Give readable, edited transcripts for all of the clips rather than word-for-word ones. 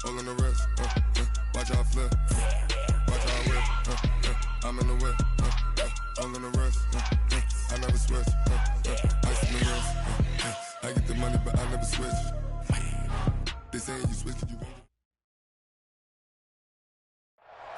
All in the wrist, watch how I flip, watch how I whip, I'm in the whip, all in the wrist, I never switch, ice in the wrist, I get the money but I never switch. They say you switch, you won't.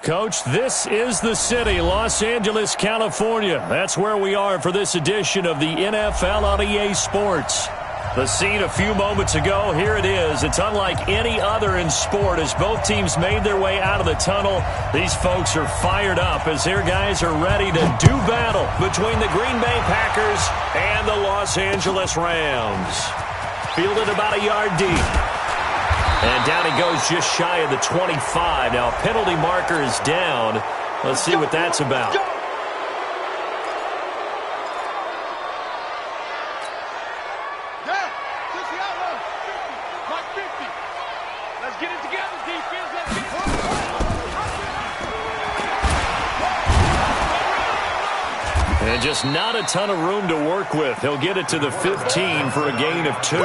Coach, this is the city, Los Angeles, California. That's where we are for this edition of the NFL on EA Sports. The scene a few moments ago, here it is. It's unlike any other in sport as both teams made their way out of the tunnel. These folks are fired up as their guys are ready to do battle between the Green Bay Packers and the Los Angeles Rams. Fielded about a yard deep. And down he goes just shy of the 25. Now, penalty marker is down. Let's see what that's about. Let's get it together, defense. Let's get it. And just not a ton of room to work with. He'll get it to the 15 for a gain of 2.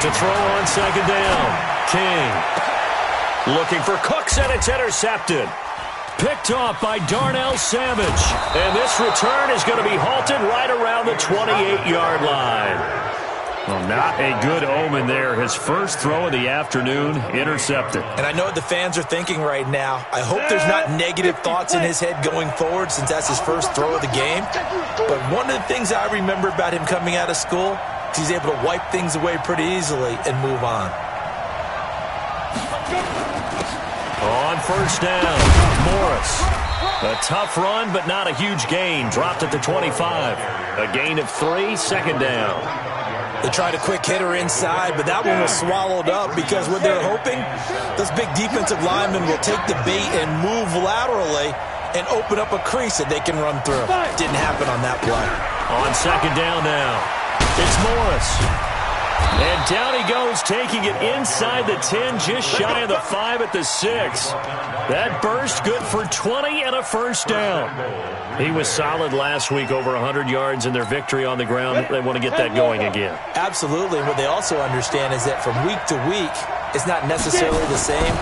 To throw on second down. King looking for Cooks, and it's intercepted. Picked off by Darnell Savage. And this return is going to be halted right around the 28-yard line. Well, not a good omen there. His first throw of the afternoon intercepted. And I know what the fans are thinking right now. I hope there's not negative thoughts in his head going forward since that's his first throw of the game. But one of the things I remember about him coming out of school is he's able to wipe things away pretty easily and move on. On first down, Morris. A tough run, but not a huge gain. Dropped at the 25. A gain of 3, second down. They tried a quick hitter inside, but that one was swallowed up because what they're hoping, those big defensive linemen will take the bait and move laterally and open up a crease that they can run through. Didn't happen on that play. On second down now, it's Morris. And down he goes, taking it inside the 10, just shy of the 5 at the 6. That burst good for 20 and a first down. He was solid last week, over 100 yards in their victory on the ground. They want to get that going again. Absolutely. What they also understand is that from week to week, it's not necessarily the same,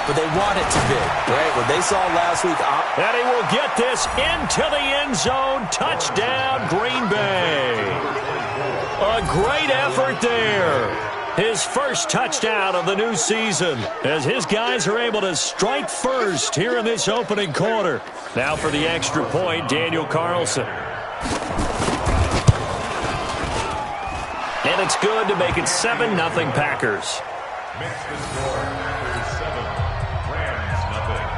but they want it to be, right? What they saw last week. And he will get this into the end zone. Touchdown, Green Bay. A great effort there. His first touchdown of the new season as his guys are able to strike first here in this opening quarter. Now for the extra point, Daniel Carlson. And it's good to make it 7-0 Packers. Makes the score 37, Rams 0.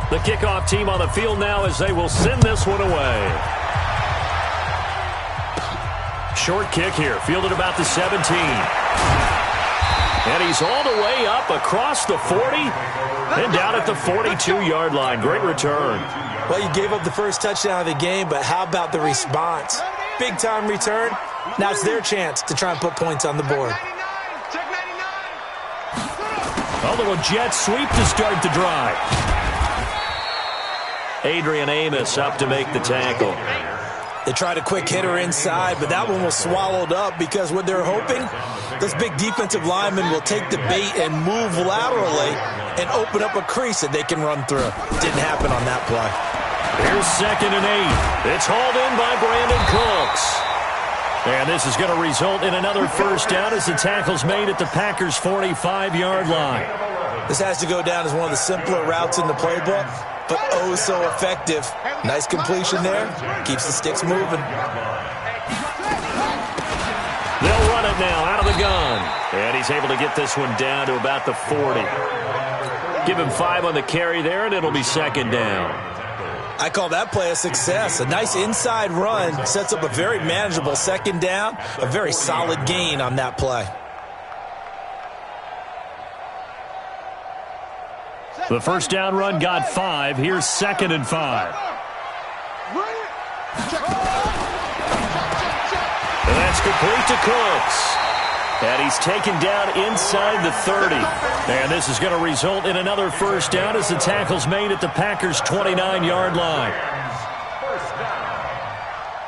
The kickoff team on the field now as they will send this one away. Short kick here, fielded about the 17. And he's all the way up across the 40 and down at the 42-yard line. Great return. Well, you gave up the first touchdown of the game, but how about the response? Big-time return. Now it's their chance to try and put points on the board. A little jet sweep to start the drive. Adrian Amos up to make the tackle. They tried a quick hitter inside, but that one was swallowed up because what they're hoping, those big defensive linemen will take the bait and move laterally and open up a crease that they can run through. Didn't happen on that play. Here's 2nd and 8. It's hauled in by Brandon Cooks. And this is going to result in another first down as the tackle's made at the Packers' 45-yard line. This has to go down as one of the simpler routes in the playbook, but oh so effective. Nice completion there. Keeps the sticks moving. They'll run it now out of the gun. And he's able to get this one down to about the 40. Give him 5 on the carry there, and it'll be 2nd down. I call that play a success. A nice inside run sets up a very manageable 2nd down. A very solid gain on that play. The first down run got 5. Here's 2nd and 5. And that's complete to Cooks. And he's taken down inside the 30. And this is going to result in another first down as the tackle's made at the Packers' 29-yard line. First down.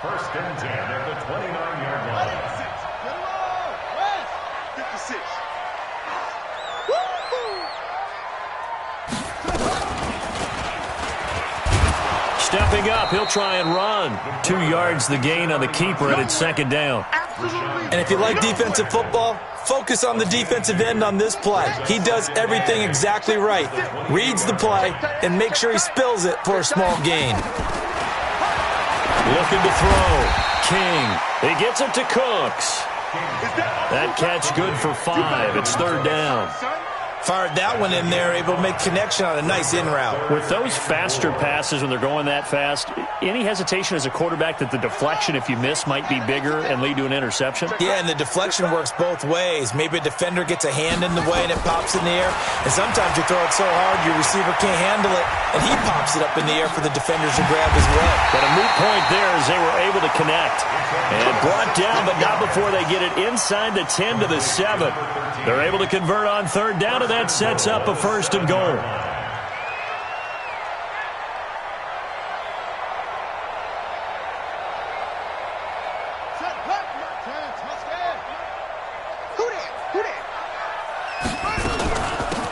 First and 10 at the 29-yard line. 56. Stepping up, he'll try and run. 2 yards the gain on the keeper, and it's second down. And if you like defensive football, focus on the defensive end on this play. He does everything exactly right. Reads the play and makes sure he spills it for a small gain. Looking to throw. King. He gets it to Cooks. That catch good for 5. It's third down. Fired that one in there, able to make connection on a nice in route. With those faster passes when they're going that fast, any hesitation as a quarterback that the deflection, if you miss, might be bigger and lead to an interception? Yeah, and the deflection works both ways. Maybe a defender gets a hand in the way and it pops in the air. And sometimes you throw it so hard your receiver can't handle it, and he pops it up in the air for the defenders to grab as well. But a moot point there as they were able to connect. And brought down, but not before they get it inside the 10 to the 7. They're able to convert on third down, and that sets up a first and goal.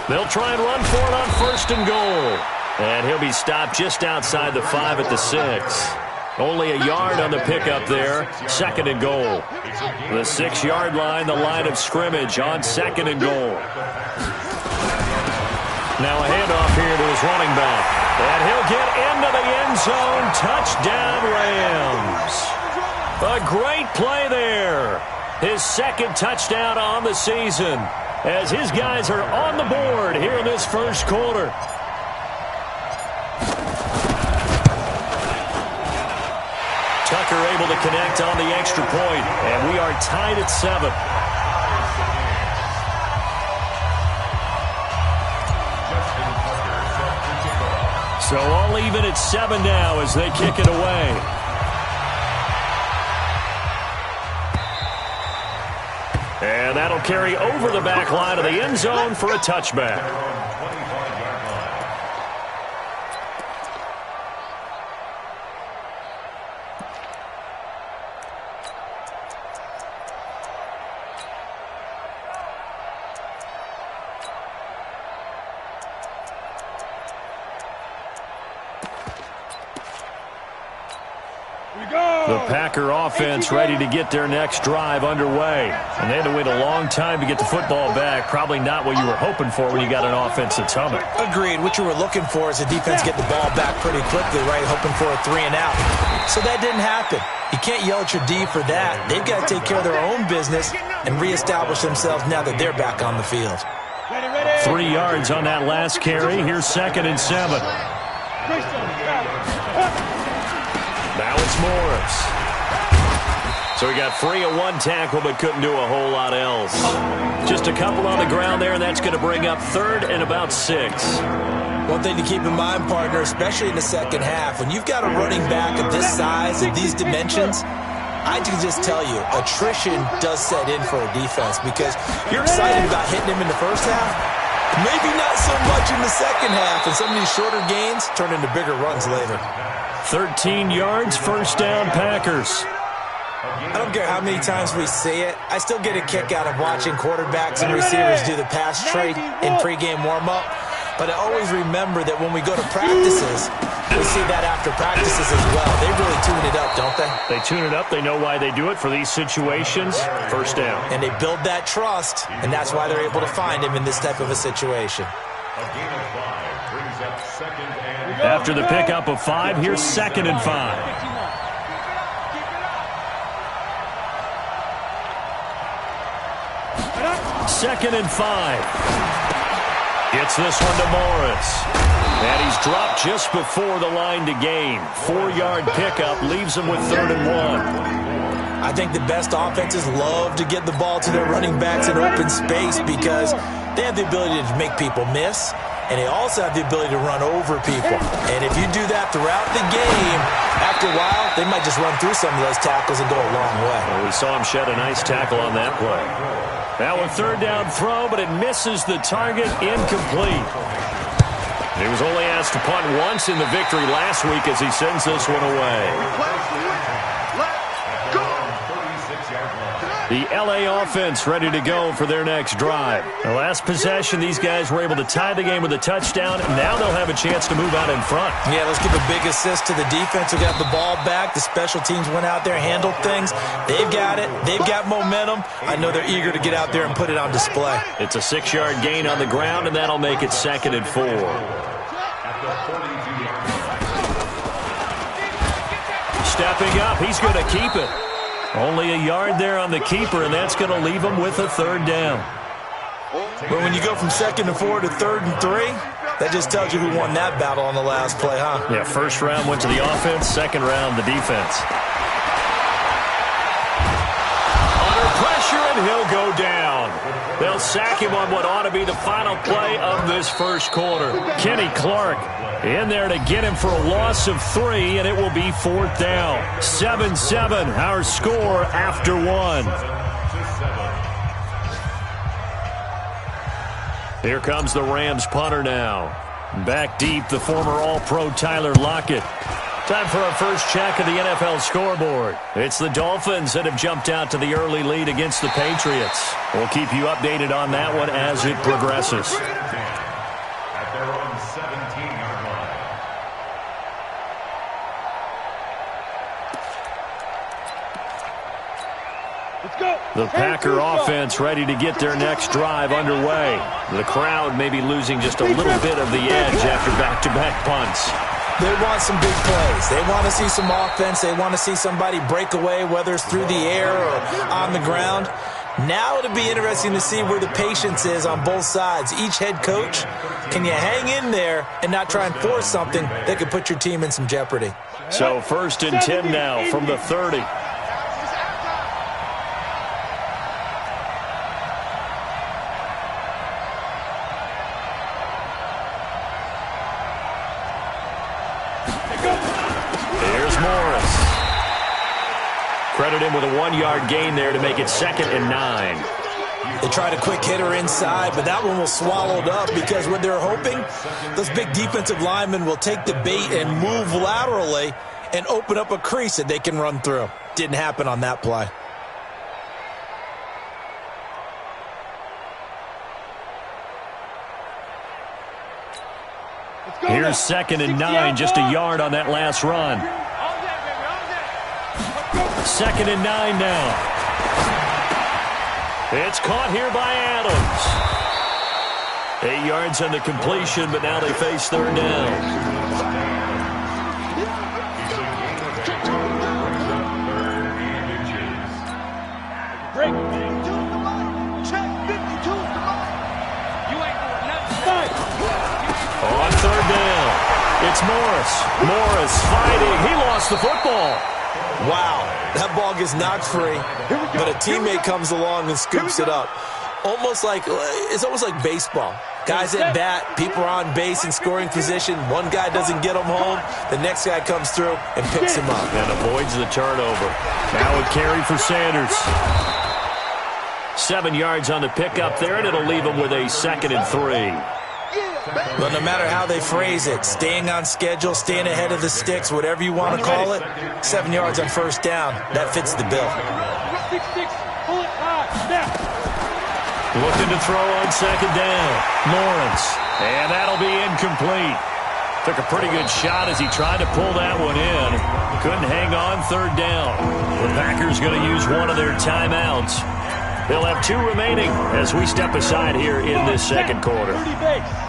They'll try and run for it on first and goal. And he'll be stopped just outside the 5 at the 6. Only a yard on the pickup there. Second and goal. The 6-yard line, the line of scrimmage on second and goal. Now a handoff here to his running back. And he'll get into the end zone. Touchdown, Rams. A great play there. His second touchdown on the season as his guys are on the board here in this first quarter. Tucker able to connect on the extra point, and we are tied at 7. So all even at 7 now as they kick it away. And that'll carry over the back line of the end zone for a touchback. The Packer offense ready to get their next drive underway. And they had to wait a long time to get the football back. Probably not what you were hoping for when you got an offense that's humming. Agreed. What you were looking for is the defense get the ball back pretty quickly, right? Hoping for a 3 and out. So that didn't happen. You can't yell at your D for that. They've got to take care of their own business and reestablish themselves now that they're back on the field. 3 yards on that last carry. Here's second and 7. Now it's Morris. So he got free of 1 tackle but couldn't do a whole lot else. Just a couple on the ground there, and that's going to bring up third and about 6. One thing to keep in mind, partner, especially in the second half, when you've got a running back of this size and these dimensions, I can just tell you, attrition does set in for a defense because you're excited about hitting him in the first half. Maybe not so much in the second half, and some of these shorter gains turn into bigger runs later. 13 yards, first down, Packers. I don't care how many times we see it. I still get a kick out of watching quarterbacks and receivers do the pass trade in pregame warm-up. But I always remember that when we go to practices, we see that after practices as well. They really tune it up, don't they? They tune it up. They know why they do it for these situations. First down. And they build that trust, and that's why they're able to find him in this type of a situation. A gain of 5 brings up second and... After the pickup of 5, here's second and 5. Second and 5. Gets this one to Morris. And he's dropped just before the line to gain. 4-yard pickup leaves him with third and 1. I think the best offenses love to get the ball to their running backs in open space because they have the ability to make people miss, and they also have the ability to run over people. And if you do that throughout the game, after a while, they might just run through some of those tackles and go a long way. Well, we saw him shed a nice tackle on that play. Now a third down throw, but it misses the target, incomplete. He was only asked to punt once in the victory last week as he sends this one away. The LA offense ready to go for their next drive. The last possession, these guys were able to tie the game with a touchdown. Now they'll have a chance to move out in front. Yeah, let's give a big assist to the defense who got the ball back. The special teams went out there, handled things. They've got it. They've got momentum. I know they're eager to get out there and put it on display. It's a 6-yard gain on the ground, and that'll make it 2nd and 4. Stepping up, he's going to keep it. Only a yard there on the keeper, and that's going to leave him with a 3rd down. But when you go from 2nd and 4 to 3rd and 3, that just tells you who won that battle on the last play, huh? Yeah, 1st round went to the offense, 2nd round the defense. Under pressure, and he'll go down. They'll sack him on what ought to be the final play of this 1st quarter. Kenny Clark in there to get him for a loss of 3, and it will be 4th down. 7-7, our score after 1. Here comes the Rams punter now. Back deep, the former All-Pro Tyler Lockett. Time for our first check of the NFL scoreboard. It's the Dolphins that have jumped out to the early lead against the Patriots. We'll keep you updated on that one as it progresses. At their own 17-yard line. Let's go. The Packer offense ready to get their next drive underway. The crowd may be losing just a little bit of the edge after back-to-back punts. They want some big plays. They want to see some offense. They want to see somebody break away, whether it's through the air or on the ground. Now it'll be interesting to see where the patience is on both sides. Each head coach, can you hang in there and not try and force something that could put your team in some jeopardy? So 1st and 10 now from the 30. Credit him with a 1-yard gain there to make it 2nd and 9. They tried a quick hitter inside, but that one was swallowed up because what they're hoping, those big defensive linemen will take the bait and move laterally and open up a crease that they can run through. Didn't happen on that play. Here's 2nd and 9, just a yard on that last run. 2nd and 9 now. It's caught here by Adams. 8 yards on the completion, but now they face 3rd down. Break. Check 52. You ain't doing nothing. On 3rd down, it's Morris. Morris fighting. He lost the football. Wow, that ball gets knocked free, but a teammate comes along and scoops it up. It's almost like baseball. Guys at bat, people are on base in scoring position. One guy doesn't get him home. The next guy comes through and picks him up. And avoids the turnover. Now a carry for Sanders. 7 yards on the pickup there, and it'll leave him with a 2nd and 3. But no matter how they phrase it, staying on schedule, staying ahead of the sticks, whatever you want to call it, 7 yards on 1st down, that fits the bill. 6-6, pull it high, snap. Looking to throw on 2nd down. Lawrence. And that'll be incomplete. Took a pretty good shot as he tried to pull that one in. Couldn't hang on 3rd down. The Packers going to use one of their timeouts. They'll have 2 remaining as we step aside here in this 2nd quarter.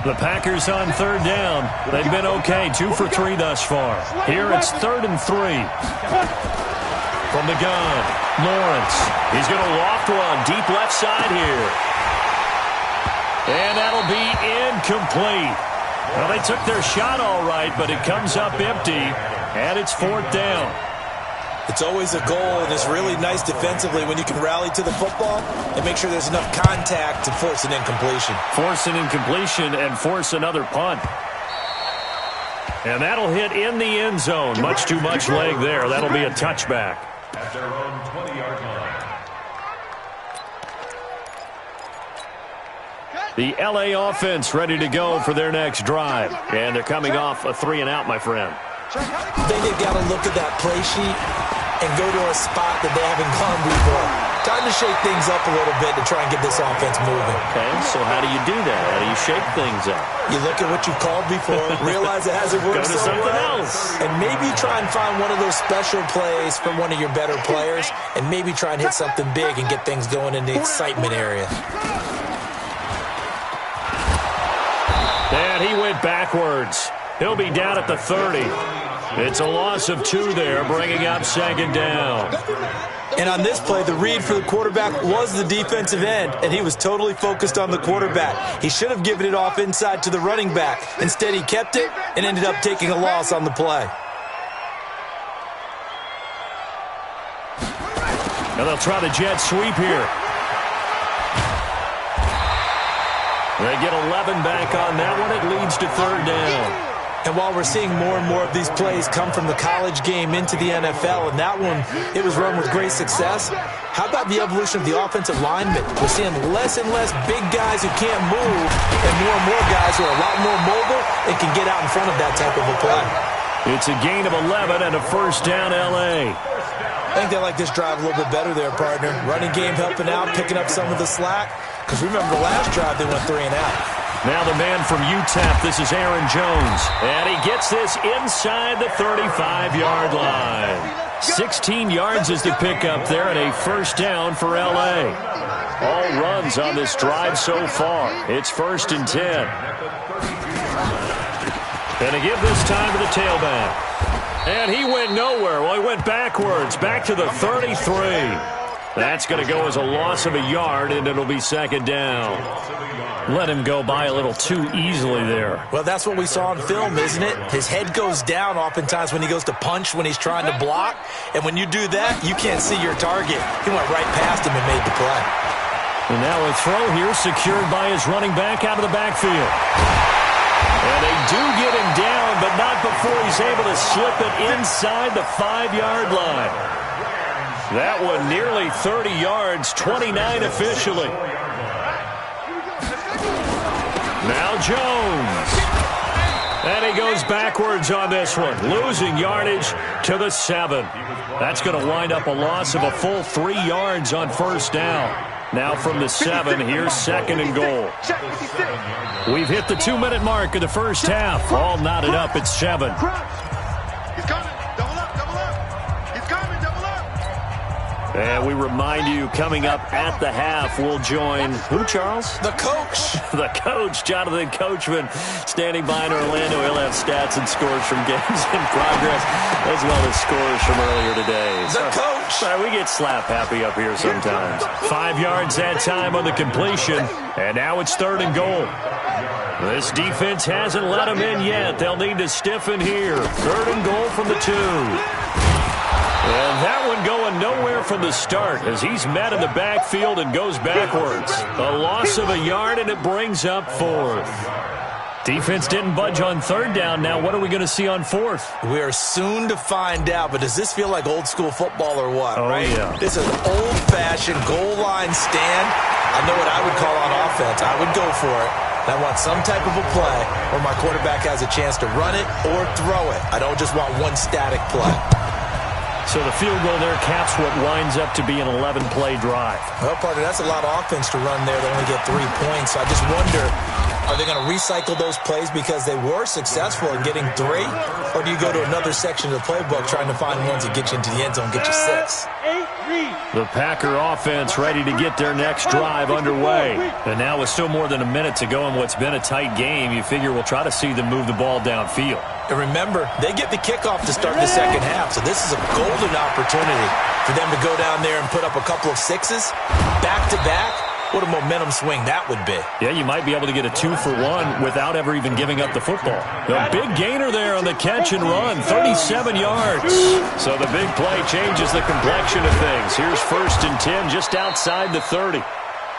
The Packers on 3rd down. They've been okay, 2 for 3 thus far. Here it's 3rd and 3. From the gun, Lawrence. He's going to loft one deep left side here. And that'll be incomplete. Well, they took their shot all right, but it comes up empty, and it's 4th down. It's always a goal, and it's really nice defensively when you can rally to the football and make sure there's enough contact to force an incompletion. Force an incompletion and force another punt. And that'll hit in the end zone. Much too much leg there. That'll be a touchback. At their own 20-yard line. The L.A. offense ready to go for their next drive. And they're coming off a 3-and-out, my friend. I think they've got to look at that play sheet and go to a spot that they haven't gone before. Time to shake things up a little bit to try and get this offense moving. Okay, so how do you do that? How do you shake things up? You look at what you've called before, realize it hasn't worked Go to so something well, else. and maybe try and find one of those special plays from one of your better players, and maybe try and hit something big and get things going in the excitement area. And he went backwards. He'll be down at the 30. It's a loss of 2 there, bringing up 2nd down. And on this play, the read for the quarterback was the defensive end, and he was totally focused on the quarterback. He should have given it off inside to the running back. Instead, he kept it and ended up taking a loss on the play. And they'll try the jet sweep here. They get 11 back on that one. It leads to 3rd down. And while we're seeing more and more of these plays come from the college game into the NFL, and that one, it was run with great success, how about the evolution of the offensive linemen? We're seeing less and less big guys who can't move and more guys who are a lot more mobile and can get out in front of that type of a play. It's a gain of 11 and a 1st down, L.A. I think they like this drive a little bit better there, partner. Running game helping out, picking up some of the slack. Because remember the last drive, they went 3-and-out. Now the man from UTEP, this is Aaron Jones. And he gets this inside the 35-yard line. 16 yards is the pickup there and a 1st down for L.A. All runs on this drive so far. It's 1st and 10. And to give this time to the tailback. And he went nowhere. Well, he went backwards, back to the 33. That's going to go as a loss of a yard, and it'll be 2nd down. Let him go by a little too easily there. Well, that's what we saw on film, isn't it? His head goes down oftentimes when he goes to punch, when he's trying to block. And when you do that, you can't see your target. He went right past him and made the play. And now a throw here secured by his running back out of the backfield. And they do get him down, but not before he's able to slip it inside the 5-yard line. That one nearly 30 yards, 29 officially. Now Jones. And he goes backwards on this one, losing yardage to the 7. That's going to wind up a loss of a full 3 yards on 1st down. Now from the 7, here's 2nd and goal. We've hit the 2-minute mark of the 1st half. All knotted up at 7. And we remind you, coming up at the half, we'll join who, Charles? The coach. The coach, Jonathan Coachman, standing by in Orlando. He'll have stats and scores from games in progress, as well as scores from earlier today. The coach. Sorry, we get slap happy up here sometimes. 5 yards that time on the completion, and now it's 3rd and goal. This defense hasn't let them in yet. They'll need to stiffen here. 3rd and goal from the 2. And that one going nowhere from the start as he's met in the backfield and goes backwards. A loss of a yard, and it brings up 4th. Defense didn't budge on 3rd down. Now what are we going to see on 4th? We are soon to find out, but does this feel like old school football or what? Oh, right? Yeah. This is an old-fashioned goal line stand. I know what I would call on offense. I would go for it. I want some type of a play where my quarterback has a chance to run it or throw it. I don't just want one static play. So the field goal there caps what winds up to be an 11-play drive. Well, partner, that's a lot of offense to run there to only get 3 points. So I just wonder, are they going to recycle those plays because they were successful in getting 3? Or do you go to another section of the playbook trying to find ones that get you into the end zone, get you 6? The Packer offense ready to get their next drive underway. And now with still more than a minute to go in what's been a tight game, you figure we'll try to see them move the ball downfield. And remember, they get the kickoff to start the 2nd half, so this is a golden opportunity for them to go down there and put up a couple of 6s back-to-back. What a momentum swing that would be. Yeah, you might be able to get a 2-for-1 without ever even giving up the football. The big gainer there on the catch and run, 37 yards. So the big play changes the complexion of things. Here's 1st and 10 just outside the 30.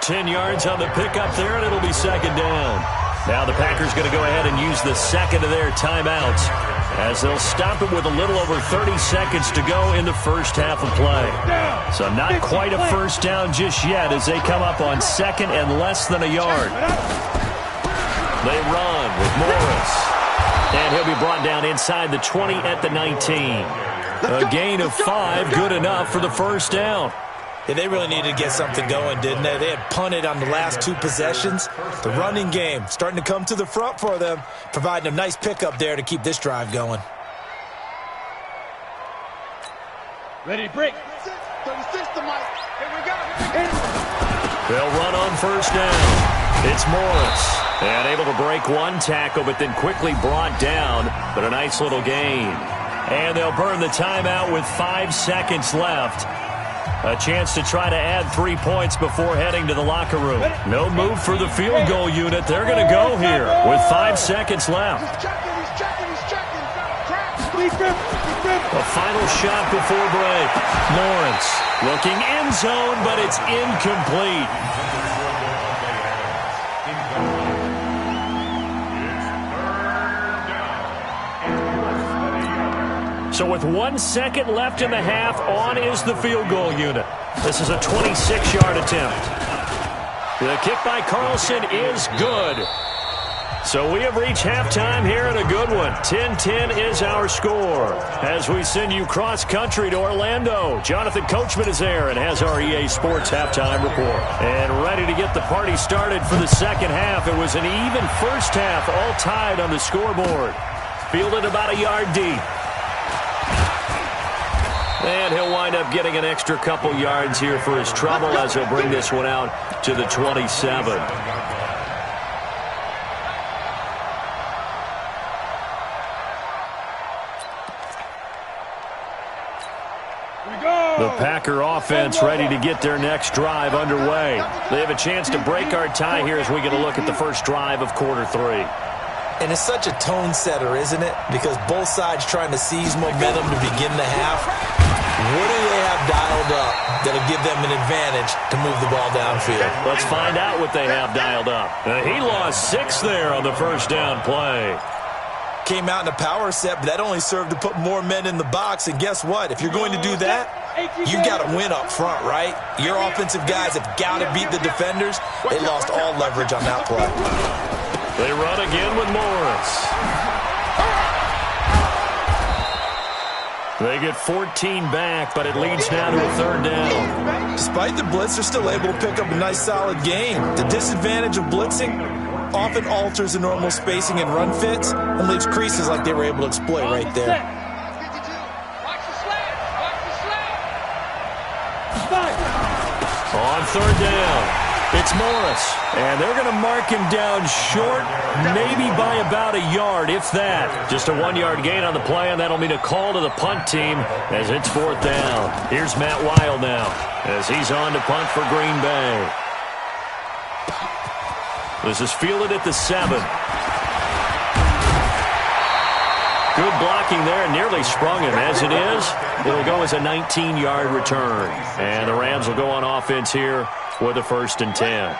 10 yards on the pickup there, and it'll be 2nd down. Now the Packers going to go ahead and use the second of their timeouts as they'll stop it with a little over 30 seconds to go in the first half of play. So not quite a first down just yet as they come up on second and less than a yard. They run with Morris. And he'll be brought down inside the 20 at the 19. A gain of 5, good enough for the first down. Yeah, they really needed to get something going, didn't they? They had punted on the last 2 possessions. The running game starting to come to the front for them, providing a nice pickup there to keep this drive going. Ready to break. 36 to Mike. Here we go. They'll run on first down. It's Morris. And able to break one tackle, but then quickly brought down. But a nice little gain. And they'll burn the timeout with 5 seconds left. A chance to try to add 3 points before heading to the locker room. No move for the field goal unit. They're going to go here with 5 seconds left. A final shot before break. Lawrence looking end zone, but it's incomplete. So with 1 second left in the half, on is the field goal unit. This is a 26-yard attempt. The kick by Carlson is good. So we have reached halftime here at a good one. 10-10 is our score. As we send you cross-country to Orlando, Jonathan Coachman is there and has our EA Sports halftime report. And ready to get the party started for the second half. It was an even first half, all tied on the scoreboard. Fielded about a yard deep. And he'll wind up getting an extra couple yards here for his trouble as he'll bring this one out to the 27. The Packer offense ready to get their next drive underway. They have a chance to break our tie here as we get a look at the first drive of quarter 3. And it's such a tone setter, isn't it? Because both sides trying to seize momentum to begin the half. What do they have dialed up that'll give them an advantage to move the ball downfield? Let's find out what they have dialed up. He lost 6 there on the first down play. Came out in a power set, but that only served to put more men in the box. And guess what? If you're going to do that, you've got to win up front, right? Your offensive guys have got to beat the defenders. They lost all leverage on that play. They run again with Morris. They get 14 back, but it leads now to a third down. Despite the blitz, they're still able to pick up a nice solid gain. The disadvantage of blitzing often alters the normal spacing and run fits and leaves creases like they were able to exploit right there. On third down, it's Morris. And they're going to mark him down short, maybe by about a yard, if that. Just a 1-yard gain on the play, and that'll mean a call to the punt team as it's fourth down. Here's Matt Weil now as he's on to punt for Green Bay. This is fielded at the 7. Good blocking there, nearly sprung him. As it is, it'll go as a 19-yard return. And the Rams will go on offense here with a 1st and 10.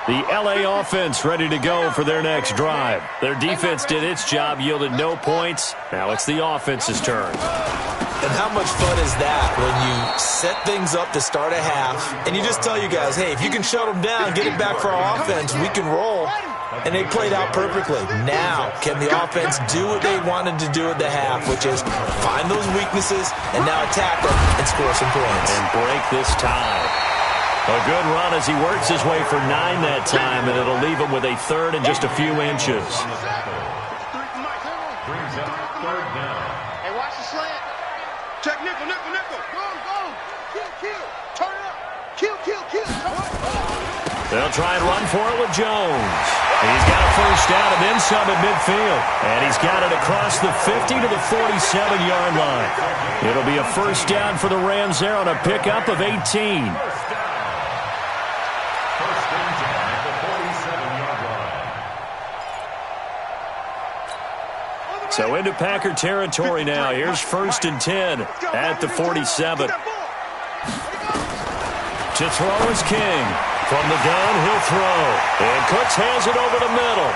The LA offense ready to go for their next drive. Their defense did its job, yielded no points. Now it's the offense's turn. And how much fun is that when you set things up to start a half and you just tell you guys, hey, if you can shut them down, get it back for our offense, we can roll. And they played out perfectly. Now, can the offense do what they wanted to do at the half, which is find those weaknesses and now attack them and score some points. And break this tie. A good run as he works his way for 9 that time, and it'll leave him with a third and just a few inches. Hey, watch the slant. Check nickel, nickel, nickel. Go, go. Kill, kill. Turn it up. Kill, kill, kill. They'll try and run for it with Jones. He's got a first down and then some at midfield. And he's got it across the 50 to the 47-yard line. It'll be a first down for the Rams there on a pickup of 18. So into Packer territory now. Here's 1st and 10 at the 47. To throw is King. From the gun, he'll throw. And Cooks has it over the middle.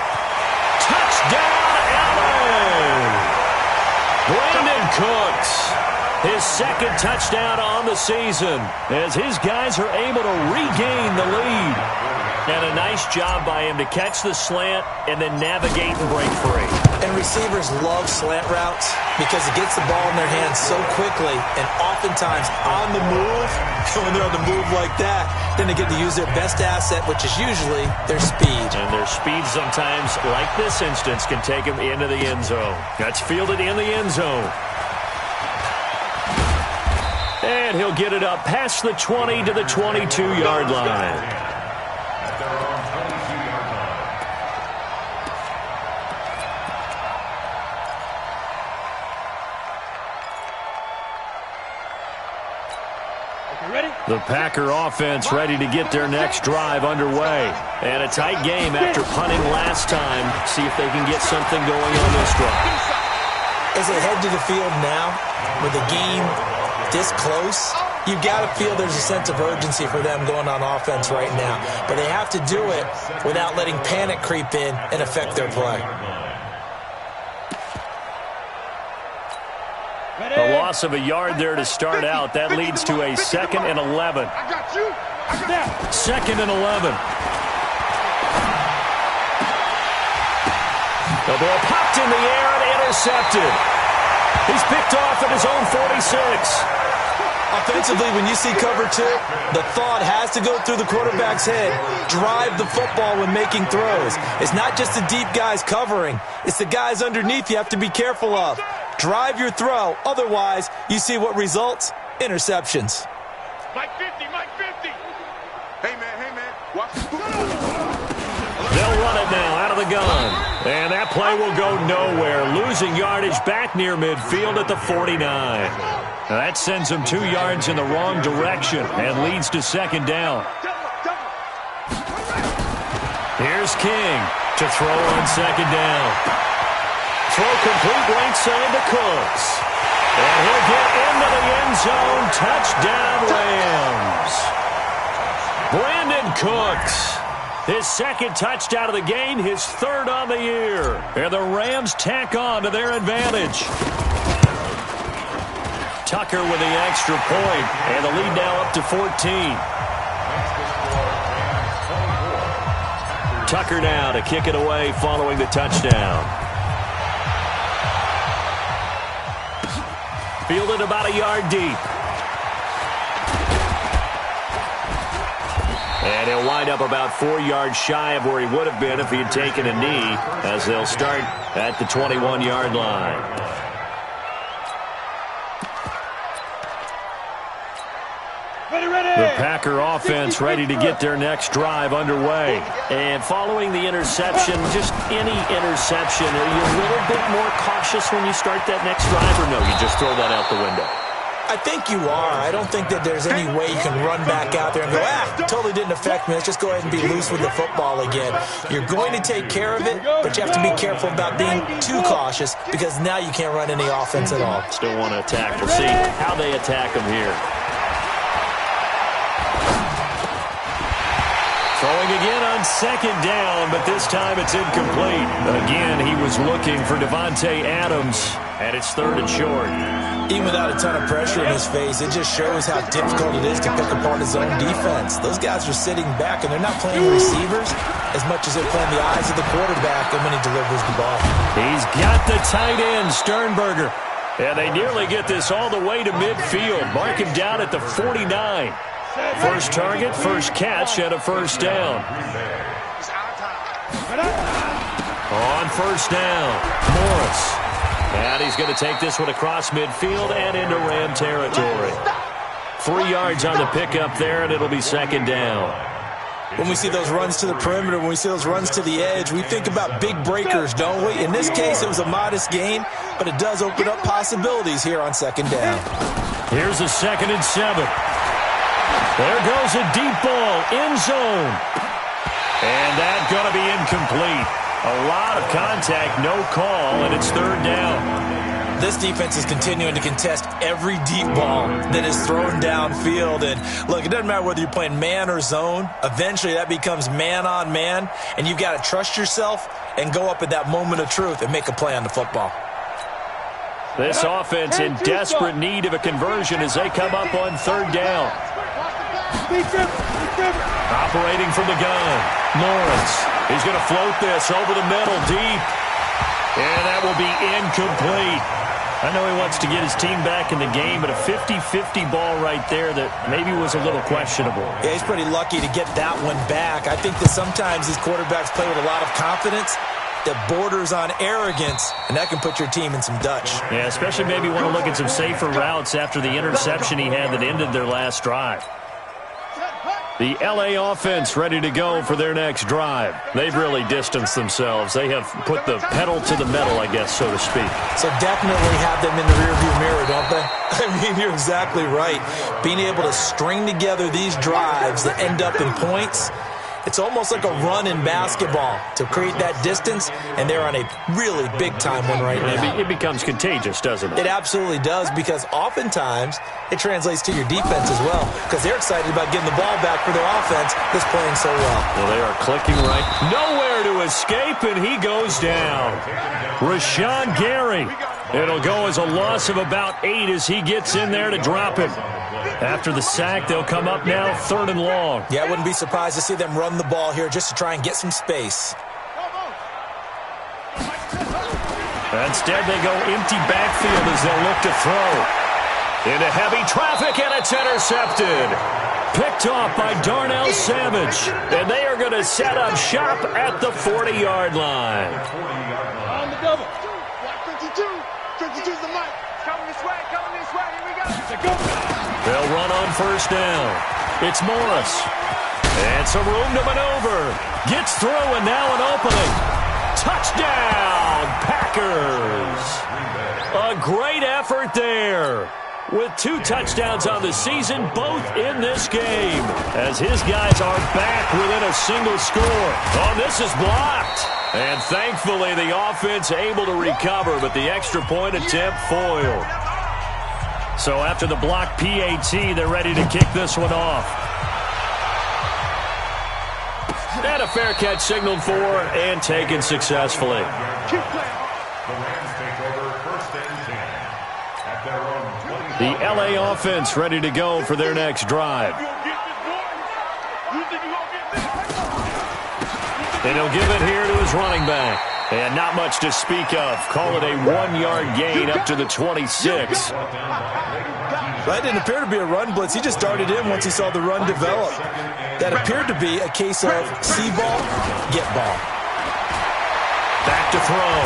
Cooks, his second touchdown on the season, as his guys are able to regain the lead. And a nice job by him to catch the slant and then navigate and break free. And receivers love slant routes because it gets the ball in their hands so quickly and oftentimes on the move. When they're on the move like that, then they get to use their best asset, which is usually their speed. And their speed sometimes, like this instance, can take them into the end zone. That's fielded in the end zone. And he'll get it up past the 20 to the 22-yard line. The Packer offense ready to get their next drive underway. And a tight game after punting last time. See if they can get something going on this drive. As they head to the field now, with the game this close, you've got to feel there's a sense of urgency for them going on offense right now. But they have to do it without letting panic creep in and affect their play. A loss of a yard there to start out. That leads to a 2nd and 11. I got you. 2nd and 11. The ball popped in the air and intercepted. He's picked off at his own 46. Offensively, when you see cover two, the thought has to go through the quarterback's head. Drive the football when making throws. It's not just the deep guys covering. It's the guys underneath you have to be careful of. Drive your throw. Otherwise, you see what results? Interceptions. Mike 50, Mike 50. Hey, man. Watch the They'll run it now out of the gun. And that play will go nowhere. Losing yardage back near midfield at the 49. Now that sends them 2 yards in the wrong direction and leads to 2nd down. Here's King to throw on 2nd down. Throw complete right side to Cooks. And he'll get into the end zone. Touchdown, Rams. Brandon Cooks. His 2nd touchdown of the game, his 3rd on the year. And the Rams tack on to their advantage. Tucker with the extra point, and the lead now up to 14. Tucker now to kick it away following the touchdown. Fielded about a yard deep. And he'll wind up about 4 yards shy of where he would have been if he had taken a knee, as they'll start at the 21-yard line. The Packer offense ready to get their next drive underway. And following the interception, just any interception, are you a little bit more cautious when you start that next drive, or no, you just throw that out the window? I think you are. I don't think that there's any way you can run back out there and go, totally didn't affect me. Let's just go ahead and be loose with the football again. You're going to take care of it, but you have to be careful about being too cautious because now you can't run any offense at all. Still want to attack. We'll see how they attack them here. Throwing again on 2nd down, but this time it's incomplete. Again, he was looking for Devontae Adams, and it's 3rd and short. Even without a ton of pressure in his face, it just shows how difficult it is to pick apart his own defense. Those guys are sitting back, and they're not playing receivers as much as they're playing the eyes of the quarterback and when he delivers the ball. He's got the tight end, Sternberger. And they nearly get this all the way to midfield. Mark him down at the 49. First target, first catch, and a 1st down. On 1st down, Morris. And he's going to take this one across midfield and into Ram territory. 3 yards on the pickup there, and it'll be 2nd down. When we see those runs to the perimeter, when we see those runs to the edge, we think about big breakers, don't we? In this case, it was a modest gain, but it does open up possibilities here on 2nd down. Here's a 2nd and 7. There goes a deep ball, end zone. And that's going to be incomplete. A lot of contact, no call, and it's 3rd down. This defense is continuing to contest every deep ball that is thrown downfield. And look, it doesn't matter whether you're playing man or zone. Eventually that becomes man on man, and you've got to trust yourself and go up at that moment of truth and make a play on the football. This offense in desperate need of a conversion as they come up on third down. Operating from the gun, Lawrence. He's going to float this over the middle, deep. And that will be incomplete. I know he wants to get his team back in the game, but a 50-50 ball right there that maybe was a little questionable. Yeah, he's pretty lucky to get that one back. I think that sometimes these quarterbacks play with a lot of confidence that borders on arrogance, and that can put your team in some Dutch. Yeah, especially maybe want to look at some safer routes after the interception he had that ended their last drive. The L.A. offense ready to go for their next drive. They've really distanced themselves. They have put the pedal to the metal, I guess, so to speak. So definitely have them in the rearview mirror, don't they? I mean, you're exactly right. Being able to string together these drives that end up in points, it's almost like a run in basketball to create that distance, and they're on a really big-time one right now. It becomes contagious, doesn't it? It absolutely does, because oftentimes it translates to your defense as well, because they're excited about getting the ball back for their offense that's playing so well. Well, they are clicking right. Nowhere to escape, and he goes down. Rashawn Gary. It'll go as a loss of about 8 as he gets in there to drop him. After the sack, they'll come up now 3rd and long. Yeah, I wouldn't be surprised to see them run the ball here just to try and get some space. Instead, they go empty backfield as they'll look to throw. Into heavy traffic, and it's intercepted. Picked off by Darnell Savage. And they are going to set up shop at the 40-yard line. On the double. 52. 52's the mic. Coming this way. Here we go. They'll run on 1st down. It's Morris. And some room to maneuver. Gets through, and now an opening. Touchdown, Packers. A great effort there. With 2 touchdowns on the season, both in this game. As his guys are back within a single score. Oh, this is blocked. And thankfully, the offense able to recover, but the extra point attempt foiled. So after the block PAT, they're ready to kick this one off. And a fair catch signaled for and taken successfully. The Rams take over 1st and 10 at their own 20. The L.A. offense ready to go for their next drive. And he'll give it here to his running back. And not much to speak of. Call it a 1-yard gain up to the 26. That didn't appear to be a run blitz. He just darted in once he saw the run develop. That appeared to be a case of see ball, get ball. Back to throw.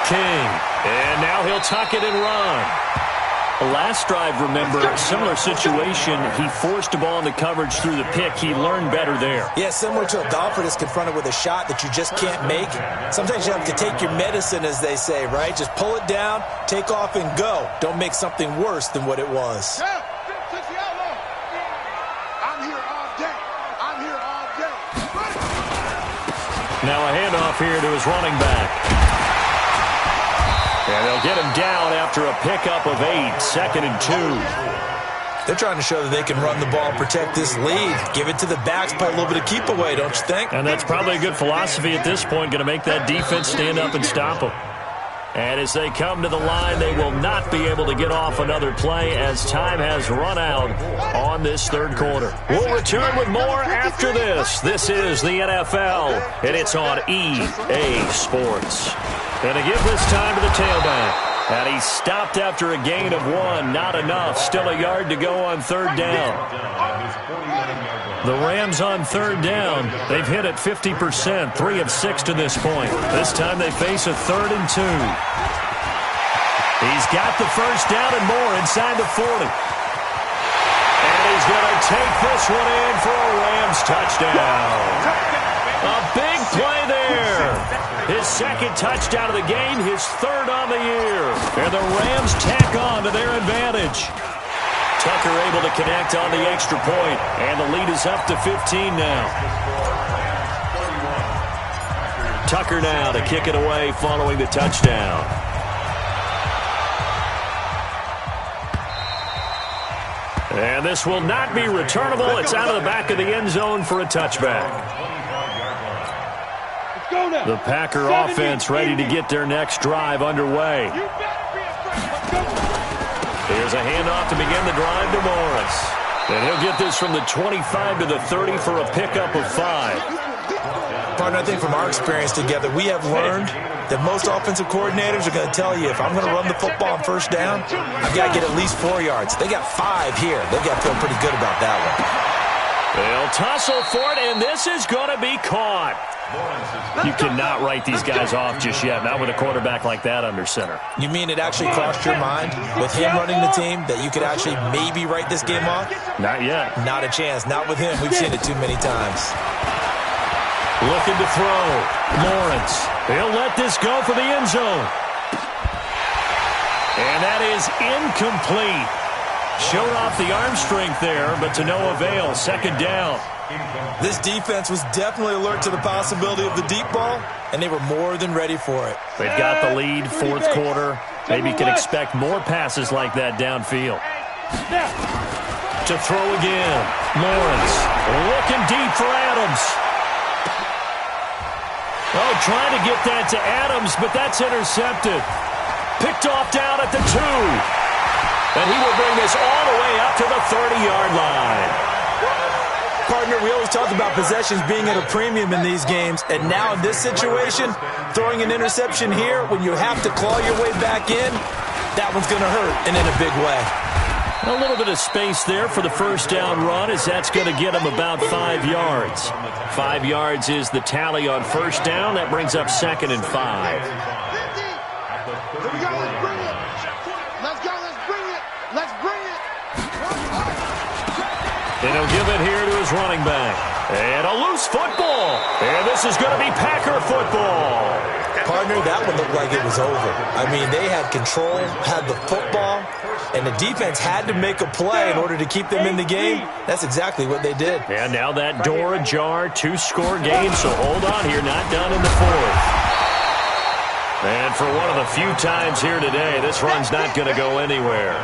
King. And now he'll tuck it and run. Last drive, remember, similar situation. He forced the ball into coverage through the pick. He learned better there. Yeah, similar to a golfer that's confronted with a shot that you just can't make. Sometimes you have to take your medicine, as they say, right? Just pull it down, take off, and go. Don't make something worse than what it was. I'm here all day. Now a handoff here to his running back. And they'll get him down after a pickup of 8, 2nd and 2. They're trying to show that they can run the ball, protect this lead. Give it to the backs, play a little bit of keep away, don't you think? And that's probably a good philosophy at this point, going to make that defense stand up and stop them. And as they come to the line, they will not be able to get off another play as time has run out on this 3rd quarter. We'll return with more after this. This is the NFL, and it's on EA Sports. And to give this time to the tailback. And he stopped after a gain of 1. Not enough. Still a yard to go on 3rd down. The Rams on 3rd down. They've hit it 50%. 3 of 6 to this point. This time they face a 3rd and 2. He's got the 1st down and more inside the 40. And he's going to take this one in for a Rams touchdown. A big play there. His 2nd touchdown of the game, his 3rd on the year. And the Rams tack on to their advantage. Tucker able to connect on the extra point, and the lead is up to 15 now. Tucker now to kick it away following the touchdown. And this will not be returnable. It's out of the back of the end zone for a touchback. The Packer offense ready to get their next drive underway. Here's a handoff to begin the drive to Morris. And he'll get this from the 25 to the 30 for a pickup of 5. Partner, I think from our experience together, we have learned that most offensive coordinators are going to tell you, if I'm going to run the football on first down, I've got to get at least 4 yards. They got 5 here. They've got to feel pretty good about that one. They'll tussle for it, and this is going to be caught. You cannot write these guys off just yet, not with a quarterback like that under center. You mean it actually crossed your mind with him running the team that you could actually maybe write this game off? Not yet. Not a chance. Not with him. We've seen it too many times. Looking to throw. Lawrence. He'll let this go for the end zone. And that is incomplete. Showed off the arm strength there, but to no avail. Second down. This defense was definitely alert to the possibility of the deep ball, and they were more than ready for it. They've got the lead, fourth quarter. Maybe can expect more passes like that downfield. To throw again. Lawrence looking deep for Adams. Oh, trying to get that to Adams, but that's intercepted. Picked off down at the 2. And he will bring this all the way up to the 30-yard line. Partner, we always talk about possessions being at a premium in these games, and now in this situation, throwing an interception here when you have to claw your way back in, that one's going to hurt, and in a big way. A little bit of space there for the first down run, as that's going to get him about 5 yards. 5 yards is the tally on first down. That brings up 2nd and 5. Here we go, let's bring it. Let's go, let's bring it. Let's bring it. And he'll give it here to his running back. And a loose football. And this is going to be Packer football. Partner, that one looked like it was over. I mean, they had control, had the football, and the defense had to make a play in order to keep them in the game. That's exactly what they did. And now that door ajar, 2-score game, so hold on here, not done in the 4th. And for one of the few times here today, this run's not going to go anywhere.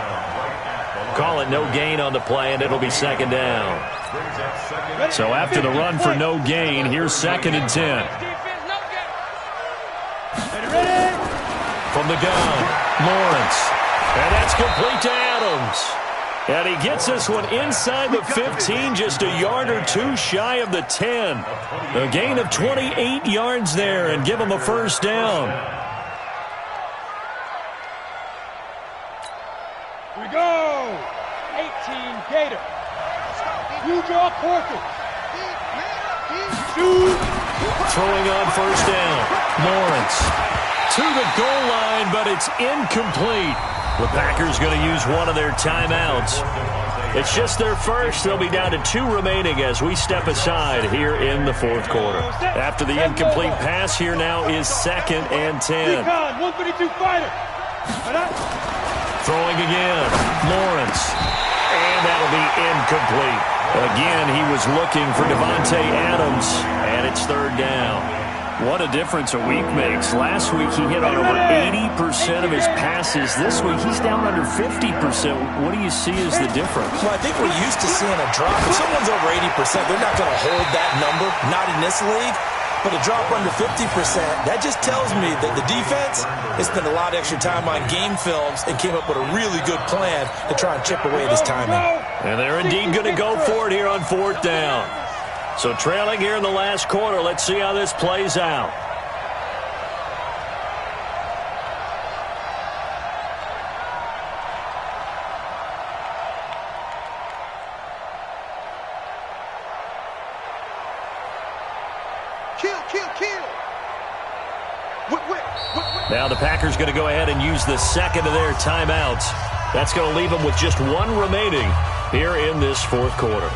Call it no gain on the play, and it'll be 2nd down. So after the run for no gain, here's 2nd and 10. From the gun, Lawrence. And that's complete to Adams. And he gets this one inside the 15, just a yard or 2 shy of the 10. A gain of 28 yards there, and give him a first down. Here we go. 18 Gator. You draw quarter. Throwing on first down. Lawrence to the goal line, but it's incomplete. The Packers going to use one of their timeouts. It's just their first. They'll be down to 2 remaining as we step aside here in the 4th quarter. After the incomplete pass, here now is 2nd and 10. 132 fighter. Throwing again. Lawrence. And that'll be incomplete. Again, he was looking for Devontae Adams, and it's 3rd down. What a difference a week makes. Last week, he hit on over 80% of his passes. This week, he's down under 50%. What do you see as the difference? Well, I think we're used to seeing a drop. If someone's over 80%, they're not going to hold that number, not in this league. But a drop under 50%, that just tells me that the defense has spent a lot of extra time on game films and came up with a really good plan to try and chip away at his timing. And they're indeed going to go for it here on 4th down. So trailing here in the last quarter, let's see how this plays out. Kill. Now the Packers going to go ahead and use the 2nd of their timeouts. That's going to leave them with just 1 remaining here in this 4th quarter.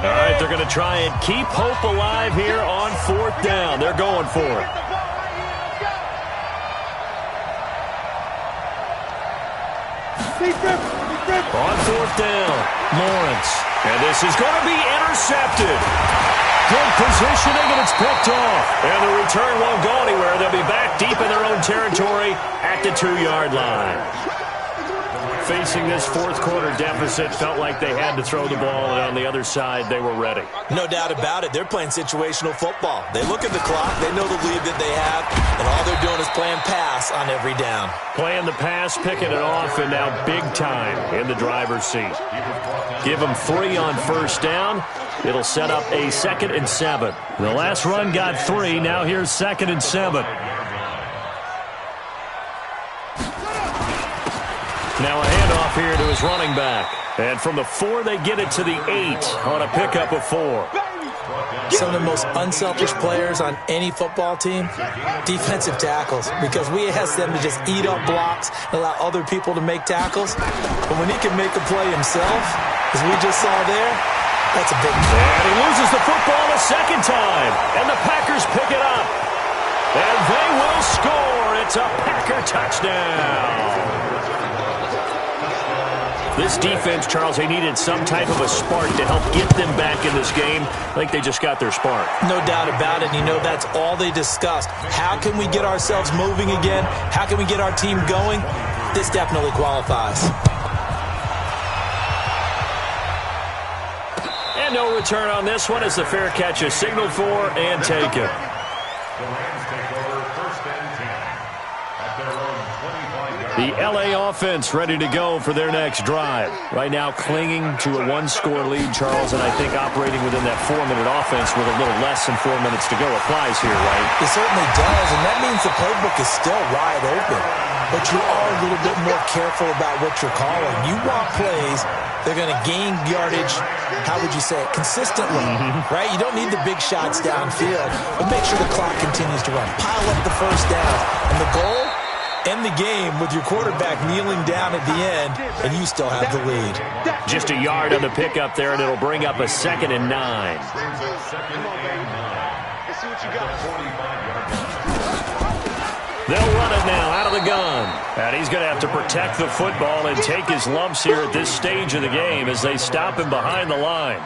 All right, they're going to try and keep hope alive here on 4th down. They're going for it. On 4th down, Lawrence. And this is going to be intercepted. Good positioning, and it's picked off. And the return won't go anywhere. They'll be back deep in their own territory at the 2-yard line. facing this fourth quarter deficit, felt like they had to throw the ball, and on the other side, they were ready. No doubt about it. They're playing situational football. They look at the clock, they know the lead that they have, and all they're doing is playing pass on every down. Playing the pass, picking it off, and now big time in the driver's seat. Give them 3 on first down. It'll set up a 2nd and 7. The last run got 3. Now here's 2nd and 7. Now a handoff here to his running back. And from the 4, they get it to the 8 on a pickup of 4. Some of the most unselfish players on any football team, defensive tackles, because we ask them to just eat up blocks and allow other people to make tackles. But when he can make a play himself, as we just saw there, that's a big play. And he loses the football a second time. And the Packers pick it up. And they will score. It's a Packer touchdown. This defense, Charles, they needed some type of a spark to help get them back in this game. I think they just got their spark. No doubt about it. You know, that's all they discussed. How can we get ourselves moving again? How can we get our team going? This definitely qualifies. And no return on this one as the fair catch is signaled for and taken. The Rams take over 1st and 10 at their own 25-yard The LA offense ready to go for their next drive. Right now clinging to a 1-score lead, Charles, and I think operating within that 4-minute offense with a little less than 4 minutes to go applies here, right? It certainly does, and that means the playbook is still wide open. But you are a little bit more careful about what you're calling. You want plays, they're going to gain yardage, how would you say it, consistently, right? You don't need the big shots downfield, but make sure the clock continues to run. Pile up the first down, and the goal, end the game with your quarterback kneeling down at the end, and you still have the lead. Just a yard on the pickup there, and it'll bring up a 2nd and 9. Let's see what you got. 45-yard line. They'll run it now out of the gun. And he's going to have to protect the football and take his lumps here at this stage of the game as they stop him behind the line.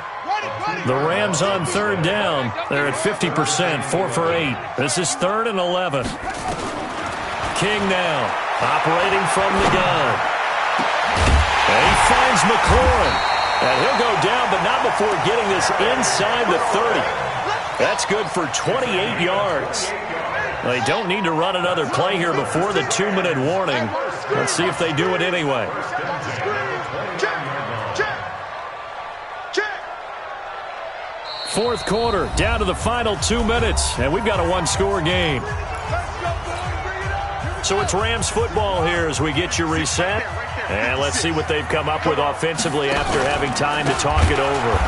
The Rams on 3rd down. They're at 50%, 4 for 8. This is 3rd and 11. King now, operating from the gun. And he finds McLaurin. And he'll go down, but not before getting this inside the 30. That's good for 28 yards. They don't need to run another play here before the 2-minute warning. Let's see if they do it anyway. Fourth quarter, down to the final 2 minutes, and we've got a 1-score game. So it's Rams football here as we get you reset. And let's see what they've come up with offensively after having time to talk it over.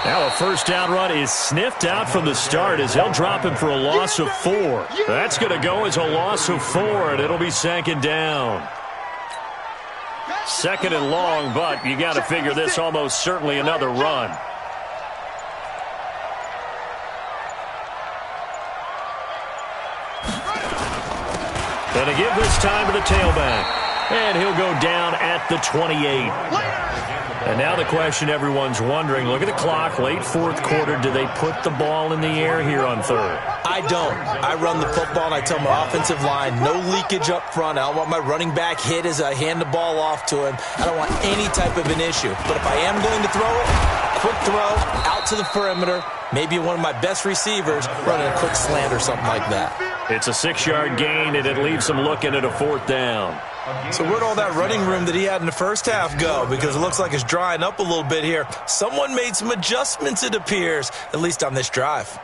Now a first down run is sniffed out from the start as they'll drop him for a loss of 4. That's going to go as a loss of 4, and it'll be 2nd down. 2nd and long, but you got to figure this almost certainly another run. Going to give this time to the tailback. And he'll go down at the 28. And now the question everyone's wondering, look at the clock, late 4th quarter, do they put the ball in the air here on 3rd? I don't. I run the football and I tell my offensive line, no leakage up front. I don't want my running back hit as I hand the ball off to him. I don't want any type of an issue. But if I am going to throw it, quick throw, out to the perimeter, maybe one of my best receivers running a quick slant or something like that. It's a 6-yard gain, and it leaves them looking at a 4th down. So where'd all that running room that he had in the first half go? Because it looks like it's drying up a little bit here. Someone made some adjustments, it appears, at least on this drive.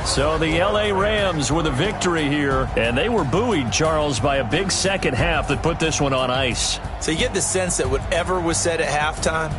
So the L.A. Rams with a victory here, and they were buoyed, Charles, by a big second half that put this one on ice. So you get the sense that whatever was said at halftime,